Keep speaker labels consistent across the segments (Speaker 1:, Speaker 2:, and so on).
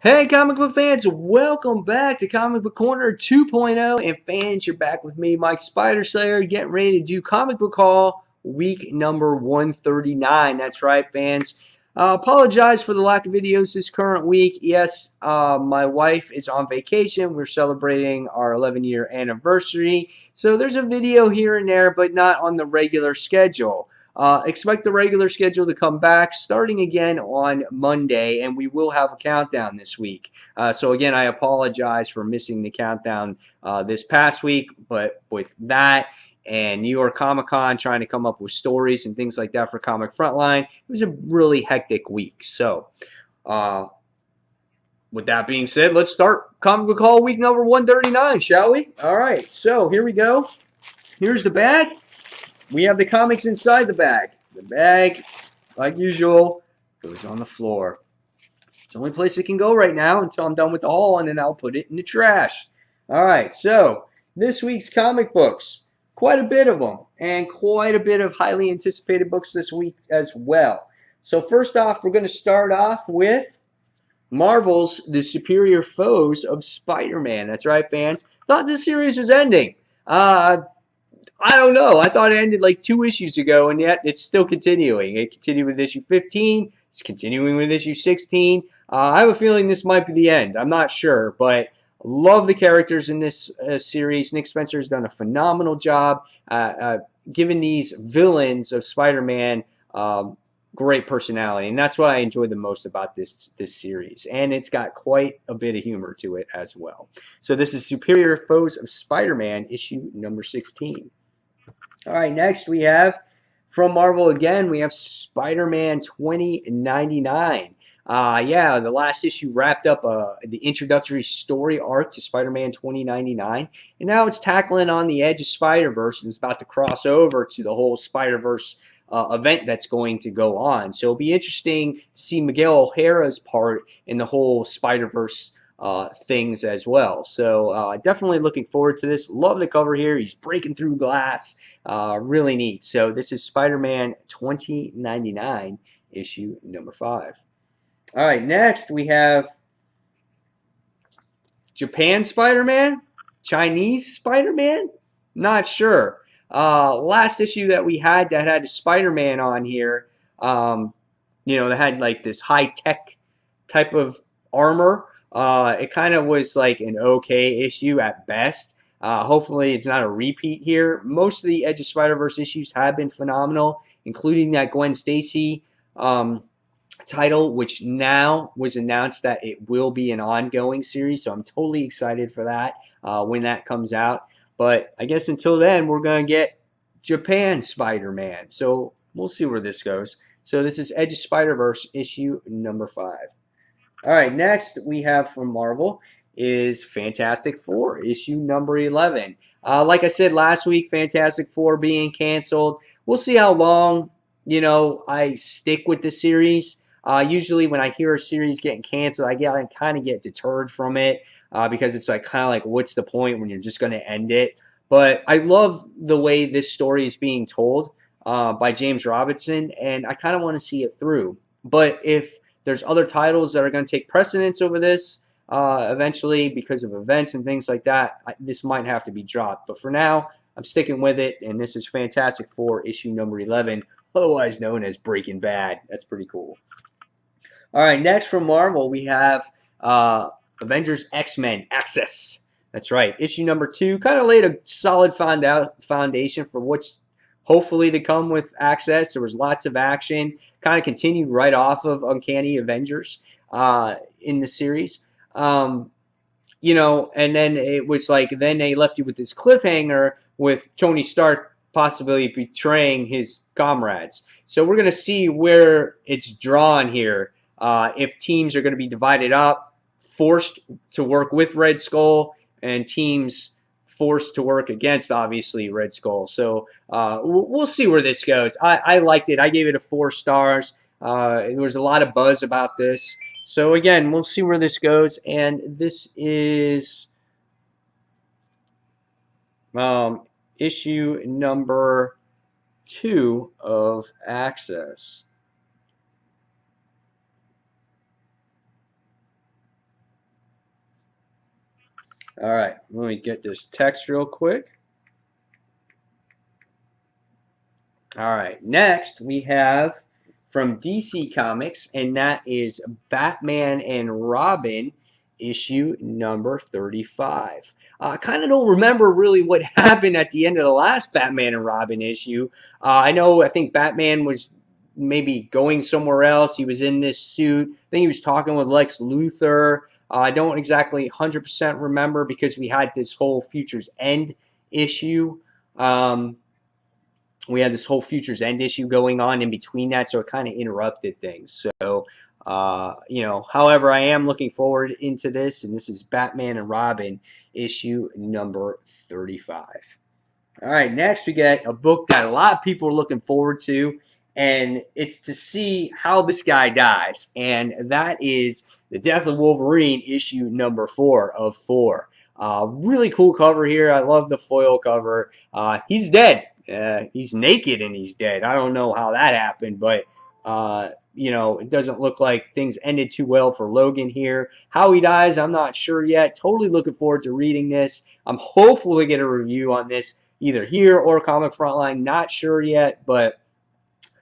Speaker 1: Hey, comic book fans, welcome back to Comic Book Corner 2.0. And fans, you're back with me, Mike Spider Slayer, getting ready to do Comic Book Haul week number 139. That's right, fans. Apologize for the lack of videos this current week. Yes, my wife is on vacation. We're celebrating our 11-year anniversary. So there's a video here and there, but not on the regular schedule. Expect the regular schedule to come back starting again on Monday, and we will have a countdown this week. So again, I apologize for missing the countdown this past week, but with that and New York Comic Con trying to come up with stories and things like that for Comic Frontline, it was a really hectic week. So uh, with that being said, let's start Comic Book Haul week number 139, shall we? All right, so here we go. Here's the bag. We have the comics inside the bag. The bag, like usual, goes on the floor. It's the only place it can go right now until I'm done with the haul, and then I'll put it in the trash. All right, so this week's comic books, quite a bit of them, and quite a bit of highly anticipated books this week as well. So first off, we're going to start off with Marvel's The Superior Foes of Spider-Man. That's right, fans. Thought this series was ending. I don't know. I thought it ended like 2 issues ago, and yet it's still continuing. It continued with issue 15. It's continuing with issue 16. I have a feeling this might be the end. I'm not sure, but love the characters in this series. Nick Spencer has done a phenomenal job giving these villains of Spider-Man great personality, and that's what I enjoy the most about this series. And it's got quite a bit of humor to it as well. So this is Superior Foes of Spider-Man, issue number 16. All right, next we have from Marvel again, we have Spider-Man 2099. Yeah, the last issue wrapped up the introductory story arc to Spider-Man 2099, and now it's tackling on the edge of Spider-Verse and it's about to cross over to the whole Spider-Verse event that's going to go on. So it'll be interesting to see Miguel O'Hara's part in the whole Spider-Verse things as well. So definitely looking forward to this. Love the cover here. He's breaking through glass. Really neat. So this is Spider-Man 2099, issue number 5. All right, next we have Japan Spider-Man, Chinese Spider-Man. Not sure. Last issue that we had that had Spider-Man on here, that had like this high-tech type of armor. It kind of was like an okay issue at best. Hopefully it's not a repeat here. Most of the Edge of Spider-Verse issues have been phenomenal, including that Gwen Stacy title, which now was announced that it will be an ongoing series. So I'm totally excited for that when that comes out. But I guess until then, we're going to get Japan Spider-Man. So we'll see where this goes. So this is Edge of Spider-Verse issue number 5. All right, next we have from Marvel is Fantastic Four, issue number 11. Like I said last week, Fantastic Four being canceled. We'll see how long, I stick with the series. Usually when I hear a series getting canceled, I kind of get deterred from it because it's like kind of like, what's the point when you're just going to end it? But I love the way this story is being told by James Robinson, and I kind of want to see it through. But if there's other titles that are going to take precedence over this eventually because of events and things like that, this might have to be dropped. But for now, I'm sticking with it, and this is Fantastic Four, issue number 11, otherwise known as Breaking Bad. That's pretty cool. All right, next from Marvel, we have Avengers X-Men Access. That's right, issue number 2. Kind of laid a solid foundation for what's hopefully to come with Access. There was lots of action, kind of continued right off of Uncanny Avengers in the series. And then it was like, then they left you with this cliffhanger with Tony Stark possibly betraying his comrades. So we're going to see where it's drawn here. If teams are going to be divided up, forced to work with Red Skull, and teams forced to work against, obviously, Red Skull. So we'll see where this goes. I liked it. I gave it a 4 stars. There was a lot of buzz about this. So again, we'll see where this goes. And this is issue number 2 of Access. All right, let me get this text real quick. All right, next we have from DC Comics, and that is Batman and Robin issue number 35. I kind of don't remember really what happened at the end of the last Batman and Robin issue. I think Batman was maybe going somewhere else. He was in this suit. I think he was talking with Lex Luthor. I don't exactly 100% remember because we had this whole Future's End issue. We had this whole Future's End issue going on in between that, so it kind of interrupted things. So, however, I am looking forward into this, and this is Batman and Robin issue number 35. All right, next we get a book that a lot of people are looking forward to, and it's to see how this guy dies, and that is The Death of Wolverine, issue number 4 of 4. Really cool cover here. I love the foil cover. He's dead. He's naked and he's dead. I don't know how that happened, but it doesn't look like things ended too well for Logan here. How he dies, I'm not sure yet. Totally looking forward to reading this. I'm hopeful to get a review on this either here or Comic Frontline. Not sure yet, but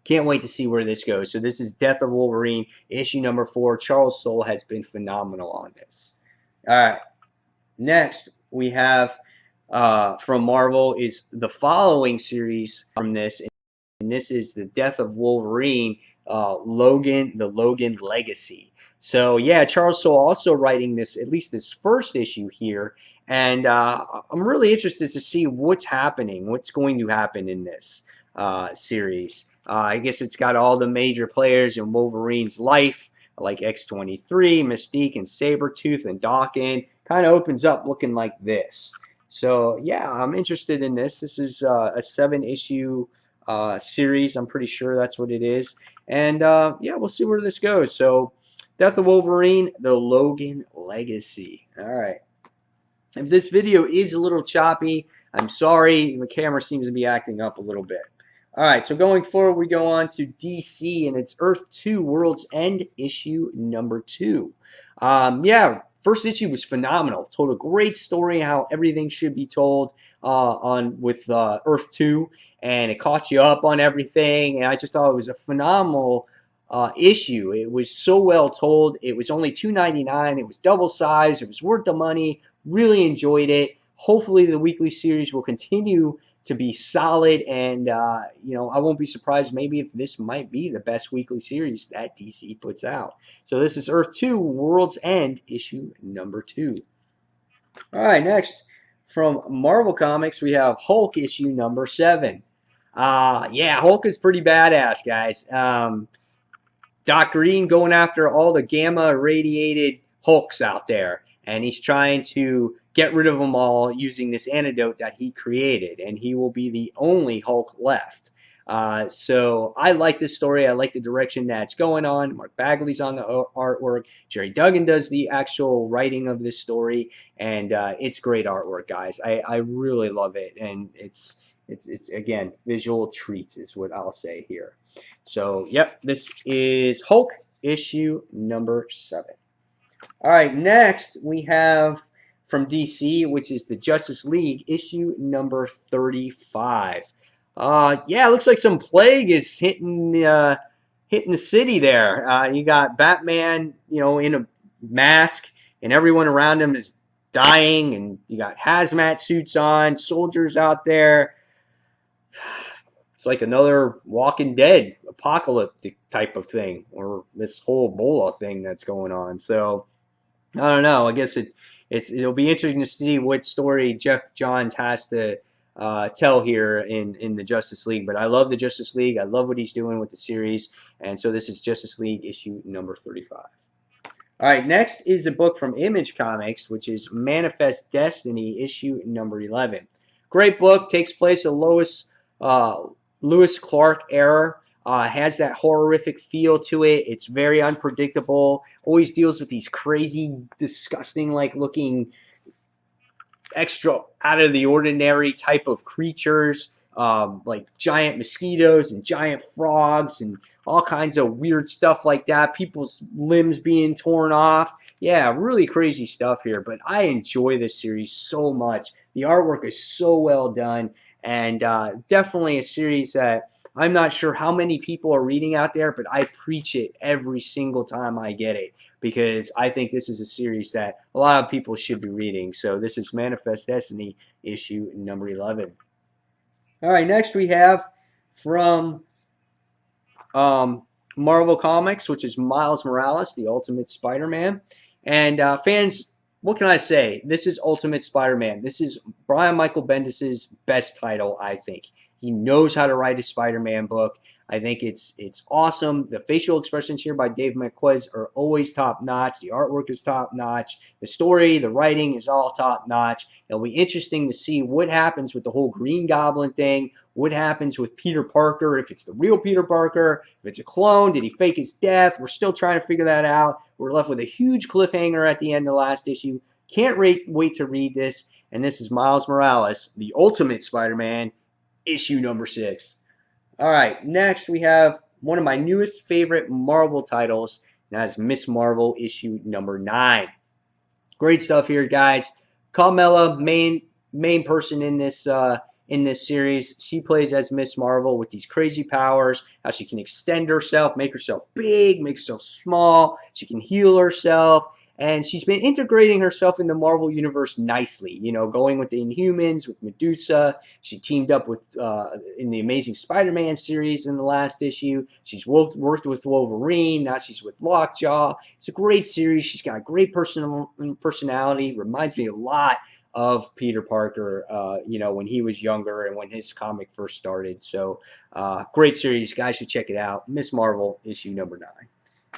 Speaker 1: can't wait to see where this goes. So this is Death of Wolverine, issue number 4. Charles Soule has been phenomenal on this. All right. Next, we have from Marvel is the following series from this, and this is The Death of Wolverine, Logan, the Logan Legacy. So yeah, Charles Soule also writing this, at least this first issue here, and I'm really interested to see what's happening, what's going to happen in this series. I guess it's got all the major players in Wolverine's life, like X-23, Mystique, and Sabretooth, and Daken. Kind of opens up looking like this. So yeah, I'm interested in this. This is a 7-issue series. I'm pretty sure that's what it is. And yeah, we'll see where this goes. So Death of Wolverine, the Logan Legacy. All right. If this video is a little choppy, I'm sorry. The camera seems to be acting up a little bit. All right, so going forward, we go on to DC, and it's Earth 2 World's End, issue number 2. Yeah, first issue was phenomenal. Told a great story how everything should be told with Earth 2, and it caught you up on everything, and I just thought it was a phenomenal issue. It was so well told. It was only $2.99. It was double size. It was worth the money. Really enjoyed it. Hopefully, the weekly series will continue to be solid, and I won't be surprised maybe if this might be the best weekly series that DC puts out. So this is Earth 2 World's End, issue number 2. All right, next from Marvel Comics we have Hulk, issue number 7. Yeah, Hulk is pretty badass, guys. Dr. Green going after all the gamma irradiated Hulks out there, and he's trying to get rid of them all using this antidote that he created, and he will be the only Hulk left. So I like this story. I like the direction that it's going on. Mark Bagley's on the artwork. Jerry Duggan does the actual writing of this story, and it's great artwork, guys. I really love it, and it's again, visual treat is what I'll say here. So, yep, this is Hulk, issue number 7. All right, next we have from DC, which is the Justice League, issue number 35. Yeah, it looks like some plague is hitting the city there. You got Batman, in a mask, and everyone around him is dying, and you got hazmat suits on, soldiers out there. It's like another Walking Dead apocalyptic type of thing, or this whole Ebola thing that's going on. So I don't know. I guess it'll be interesting to see what story Jeff Johns has to tell here in the Justice League. But I love the Justice League. I love what he's doing with the series, and so this is Justice League issue number 35. All right, next is a book from Image Comics, which is Manifest Destiny, issue number 11. Great book. Takes place at Lewis Clark era. Has that horrific feel to it. It's very unpredictable. Always deals with these crazy, disgusting, looking, extra out of the ordinary type of creatures, like giant mosquitoes and giant frogs and all kinds of weird stuff like that, people's limbs being torn off. Yeah, really crazy stuff here, but I enjoy this series so much. The artwork is so well done, and definitely a series that I'm not sure how many people are reading out there, but I preach it every single time I get it because I think this is a series that a lot of people should be reading. So this is Manifest Destiny issue number 11. All right, next we have from um, Marvel Comics, which is Miles Morales, the Ultimate Spider-Man. And fans, what can I say? This is Ultimate Spider-Man. This is Brian Michael Bendis' best title, I think. He knows how to write a Spider-Man book. I think it's awesome. The facial expressions here by Dave Marquez are always top notch. The artwork is top notch. The story, the writing is all top notch. It'll be interesting to see what happens with the whole Green Goblin thing. What happens with Peter Parker, if it's the real Peter Parker, if it's a clone, did he fake his death? We're still trying to figure that out. We're left with a huge cliffhanger at the end of the last issue. Can't wait to read this. And this is Miles Morales, the Ultimate Spider-Man, issue number 6. All right, next we have one of my newest favorite Marvel titles, and that's Miss Marvel, issue number 9. Great stuff here, guys. Carmella, main person in this series. She plays as Miss Marvel with these crazy powers, how she can extend herself, make herself big, make herself small. She can heal herself. And she's been integrating herself in the Marvel Universe nicely, you know, going with the Inhumans, with Medusa. She teamed up with in the Amazing Spider-Man series in the last issue. She's worked with Wolverine. Now she's with Lockjaw. It's a great series. She's got a great personality. Reminds me a lot of Peter Parker, you know, when he was younger and when his comic first started. So, great series. Guys should check it out. Miss Marvel, issue number 9.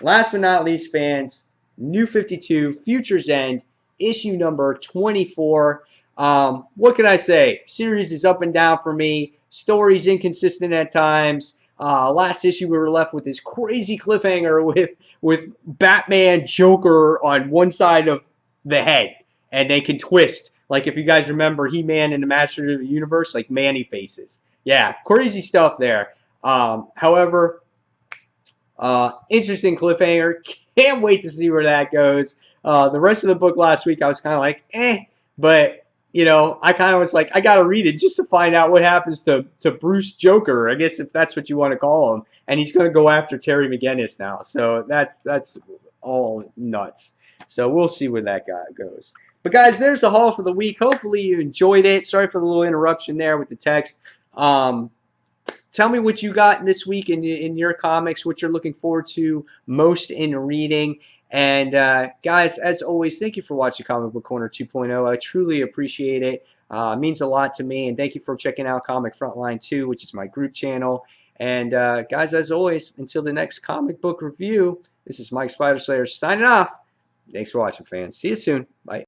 Speaker 1: Last but not least, fans, New 52, Future's End, issue number 24. What can I say? Series is up and down for me. Story's inconsistent at times. Last issue we were left with this crazy cliffhanger with Batman Joker on one side of the head, and they can twist. Like if you guys remember He-Man and the Masters of the Universe, like Manny faces. Yeah, crazy stuff there. However, interesting cliffhanger. Can't wait to see where that goes. The rest of the book last week, I was kind of like, but you know, I kind of was like, I gotta read it just to find out what happens to Bruce Joker, I guess if that's what you want to call him. And he's gonna go after Terry McGinnis now, so that's all nuts. So we'll see where that guy goes. But guys, there's the haul for the week. Hopefully you enjoyed it. Sorry for the little interruption there with the text. Tell me what you got this week in your comics, what you're looking forward to most in reading. And guys, as always, thank you for watching Comic Book Corner 2.0. I truly appreciate it. It means a lot to me. And thank you for checking out Comic Frontline 2, which is my group channel. And guys, as always, until the next comic book review, this is Mike Spider Slayer signing off. Thanks for watching, fans. See you soon. Bye.